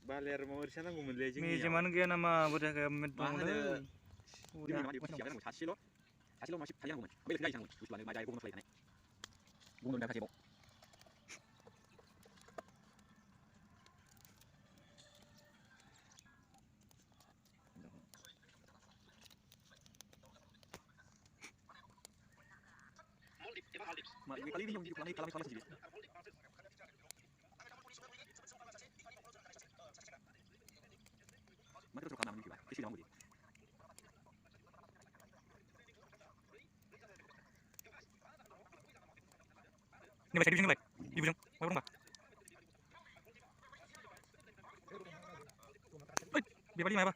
बालेर mau रिसा नांगौमोनलै जोंनियाव मेजेमानो गैया नामा बोरैखो दंलै सासेल' मासे थालायनांगौमोन बेलेग जाहैनांगौमोन बुस्थुआनो मा जायो गम सालायखानाय गम दोननो थाखाय kali ini yang di kolam ikan sendiri. Mari kita coba namanya kita sih ini masih di sini baik, di ujung, mau berapa? Biar balik mana?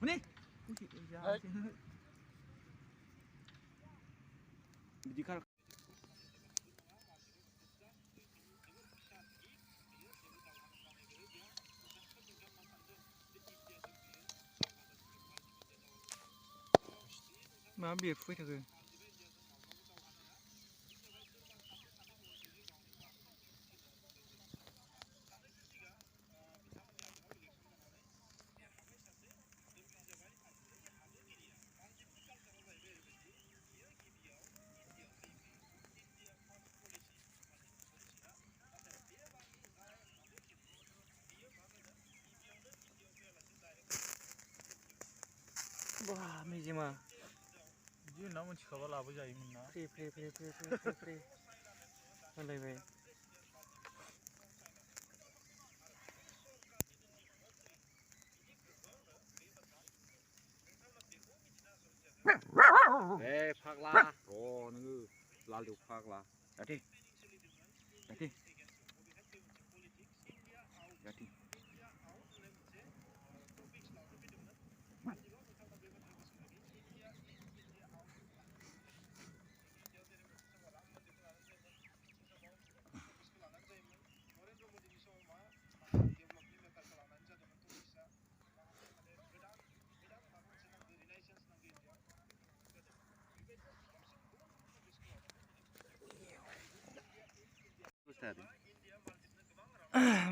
Ini, jika mà biệt phết rồi wah mejema Dia nama cikgu lah apa jadi mana? Pre. Alai bay. Phagla, oh nunggu lalu phagla. Jadi.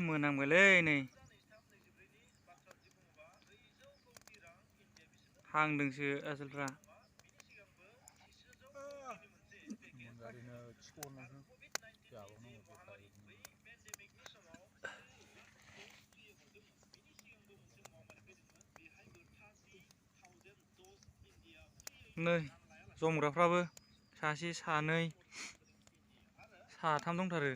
मोनामबायलै नै हांदोंसो आसोलफ्रा नै जमग्राफ्राबो सासे सानै साथाम दंथारो